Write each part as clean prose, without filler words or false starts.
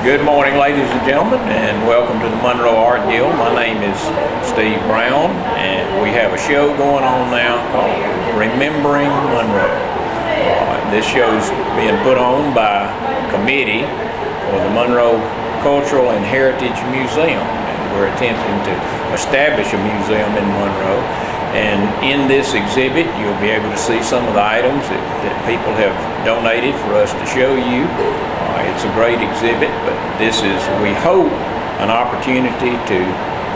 Good morning, ladies and gentlemen, and welcome to the Monroe Art Guild. My name is Steve Brown, and we have a show going on now called Remembering Monroe. This show's being put on by a committee for the Monroe Cultural and Heritage Museum, and we're attempting to establish a museum in Monroe. And in this exhibit, you'll be able to see some of the items that people have donated for us to show you. It's a great exhibit, but this is, we hope, an opportunity to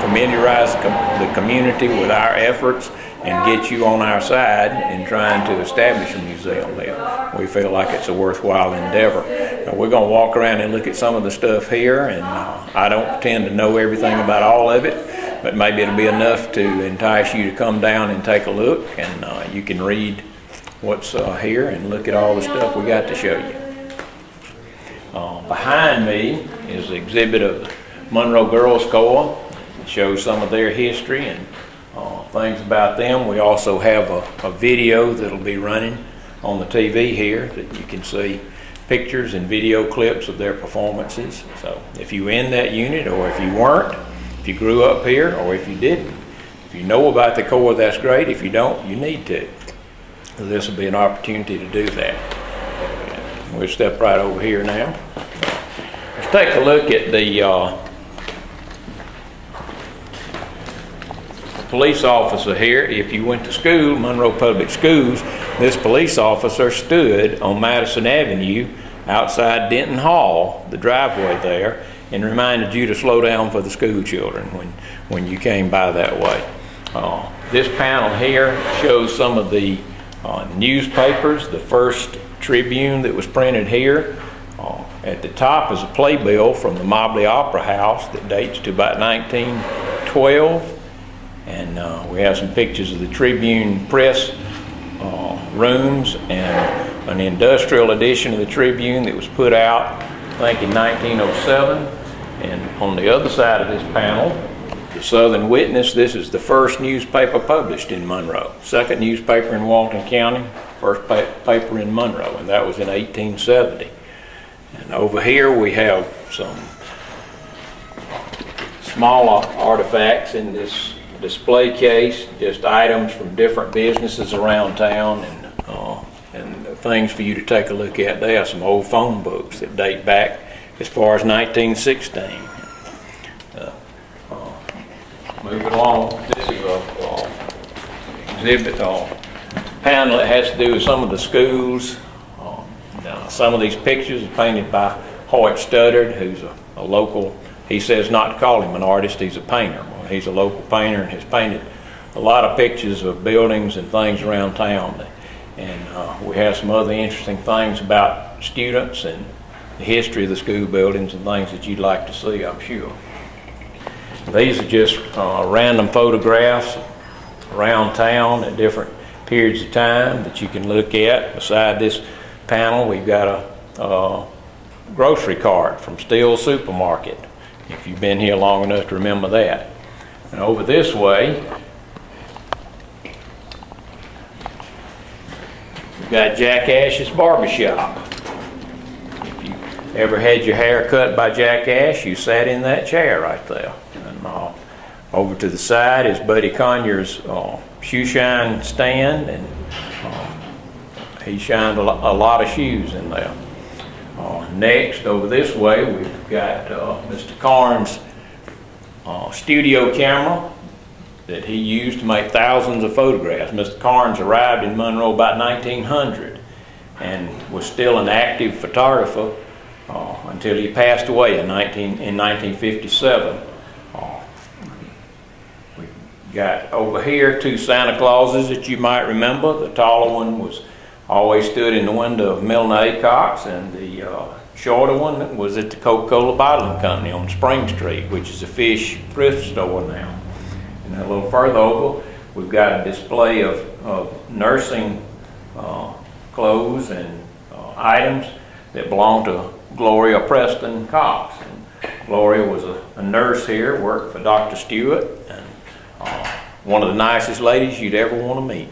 familiarize the community with our efforts and get you on our side in trying to establish a museum there. We feel like it's a worthwhile endeavor. We're going to walk around and look at some of the stuff here, and I don't pretend to know everything about all of it, but maybe it'll be enough to entice you to come down and take a look, and you can read what's here and look at all the stuff we got to show you. Behind me is the exhibit of the Monroe Girls Corps. It shows some of their history and things about them. We also have a video that'll be running on the TV here that you can see pictures and video clips of their performances. So if you're in that unit, or if you weren't, if you grew up here, or if you didn't, if you know about the Corps, that's great. If you don't, you need to. So this will be an opportunity to do that. We'll step right over here now. Let's take a look at the police officer here. If you went to school, Monroe Public Schools, this police officer stood on Madison Avenue outside Denton Hall, the driveway there, and reminded you to slow down for the school children when you came by that way. This panel here shows some of the newspapers. The first Tribune that was printed here. At the top is a playbill from the Mobley Opera House that dates to about 1912. And we have some pictures of the Tribune press rooms and an industrial edition of the Tribune that was put out, I think, in 1907. And on the other side of this panel, the Southern Witness. This is the first newspaper published in Monroe. Second newspaper in Walton County, first paper in Monroe, and that was in 1870. And over here we have some small artifacts in this display case, just items from different businesses around town, and things for you to take a look at. They have some old phone books that date back as far as 1916. Moving along, this is a exhibit panel that has to do with some of the schools. Some of these pictures are painted by Hoyt Studdard, who's a local. He says not to call him an artist, he's a painter. Well, he's a local painter and has painted a lot of pictures of buildings and things around town. And we have some other interesting things about students and the history of the school buildings and things that you'd like to see, I'm sure. These are just random photographs around town at different periods of time that you can look at. Beside this panel, we've got a grocery cart from Steele Supermarket, if you've been here long enough to remember that. And over this way, we've got Jack Ash's Barbershop. If you ever had your hair cut by Jack Ash, you sat in that chair right there. And over to the side is Buddy Conyers' shoe shine stand, and he shined a lot of shoes in there. Next, over this way, we've got Mr. Carnes' studio camera that he used to make thousands of photographs. Mr. Carnes arrived in Monroe about 1900 and was still an active photographer until he passed away in 1957. We've got over here two Santa Clauses that you might remember. The taller one always stood in the window of Milne Acox, and the shorter one was at the Coca-Cola Bottling Company on Spring Street, which is a fish thrift store now. And a little further over, we've got a display of nursing clothes and items that belong to Gloria Preston Cox. And Gloria was a nurse here, worked for Dr. Stewart, and one of the nicest ladies you'd ever want to meet.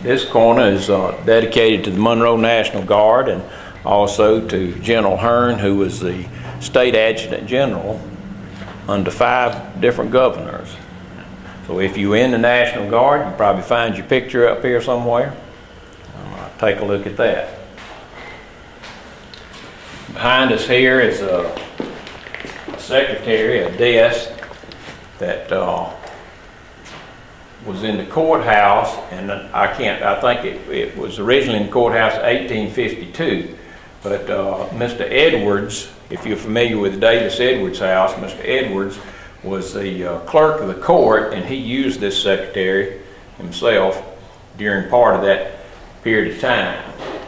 This corner is dedicated to the Monroe National Guard and also to General Hearn, who was the state adjutant general under 5 different governors. So if you're in the National Guard, you probably find your picture up here somewhere. Take a look at that. Behind us here is a secretary, a desk that was in the courthouse, and I think it was originally in the courthouse in 1852, but Mr. Edwards, if you're familiar with Davis Edwards' house, Mr. Edwards was the clerk of the court, and he used this secretary himself during part of that period of time.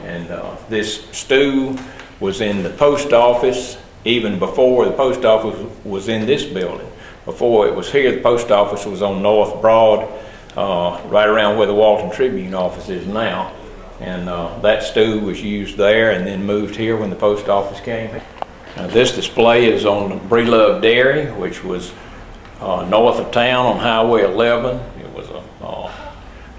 And this stool was in the post office even before the post office was in this building. Before it was here, the post office was on North Broad, right around where the Walton Tribune office is now. And that stool was used there and then moved here when the post office came. Now, this display is on the Brie Dairy, which was north of town on Highway 11. It was a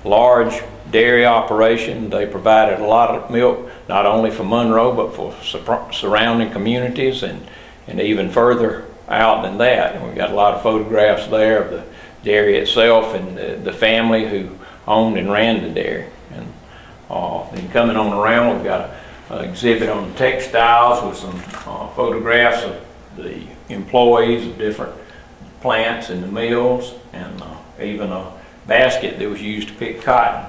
large dairy operation. They provided a lot of milk, not only for Monroe, but for surrounding communities and even further out than that. And we've got a lot of photographs there of the dairy itself and the family who owned and ran the dairy. And then coming on around, we've got an exhibit on textiles with some photographs of the employees of different plants in the mills, and even a basket that was used to pick cotton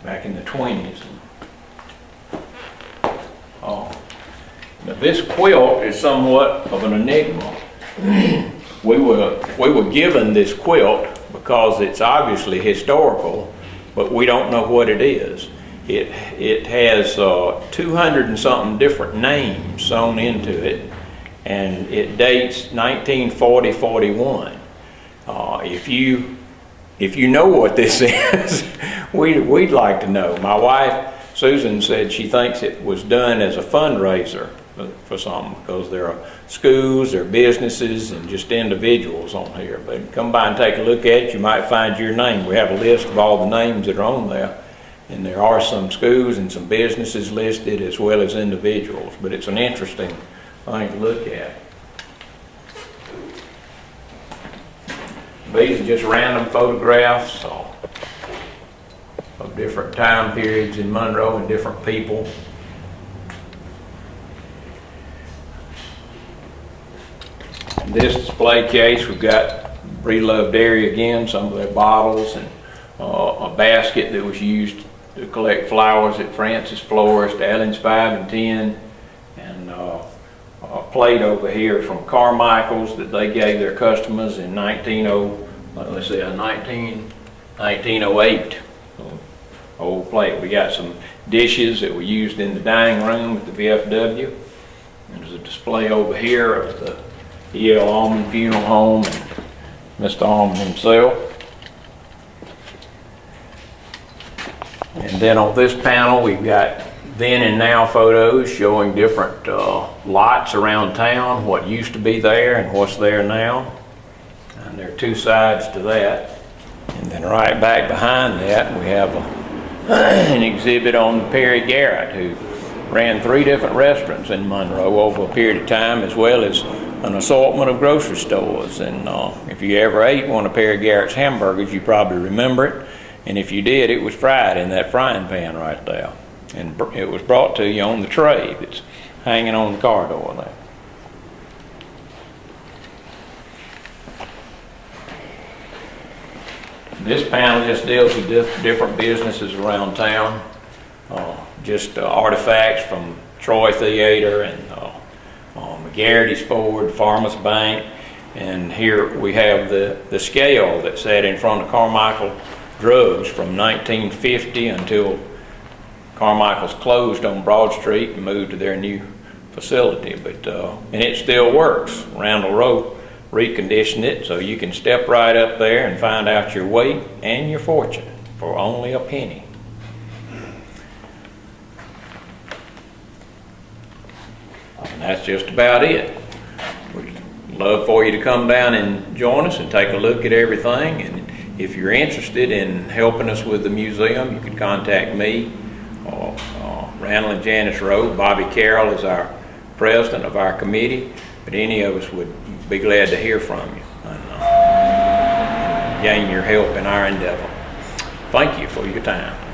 back in the 20s. Now this quilt is somewhat of an enigma. We were given this quilt because it's obviously historical, but we don't know what it is. It has 200 and something different names sewn into it, and it dates 1940-41. If you know what this is, we'd like to know. My wife Susan said she thinks it was done as a fundraiser for something, because there are schools, there are businesses, and just individuals on here. But come by and take a look at it. You might find your name. We have a list of all the names that are on there, and there are some schools and some businesses listed as well as individuals. But it's an interesting thing to look at. These are just random photographs of different time periods in Monroe and different people. In this display case, we've got Brie Dairy again, some of their bottles, and a basket that was used to collect flowers at Francis Florist, Allen's 5 and 10, and a plate over here from Carmichael's that they gave their customers in 1908. Old plate. We got some dishes that were used in the dining room at the VFW. There's a display over here of the E.L. Allman Funeral Home and Mr. Allman himself. And then on this panel we've got then and now photos showing different lots around town, what used to be there and what's there now. And there are 2 sides to that. And then right back behind that we have an exhibit on Perry Garrett, who ran 3 different restaurants in Monroe over a period of time, as well as an assortment of grocery stores. And if you ever ate one of Perry Garrett's hamburgers, you probably remember it. And if you did, it was fried in that frying pan right there. And it was brought to you on the tray that's hanging on the car door there. This panel just deals with different businesses around town, just artifacts from Troy Theater and McGarrity's Ford, Farmers Bank, and here we have the scale that sat in front of Carmichael Drugs from 1950 until Carmichael's closed on Broad Street and moved to their new facility. And it still works. Randall Rowe reconditioned it so you can step right up there and find out your weight and your fortune for only a penny. And that's just about it. We'd love for you to come down and join us and take a look at everything. And If you're interested in helping us with the museum, you can contact me or Randall and Janice Rowe. Bobby Carroll is our president of our committee, but any of us would be glad to hear from you and gain your help in our endeavor. Thank you for your time.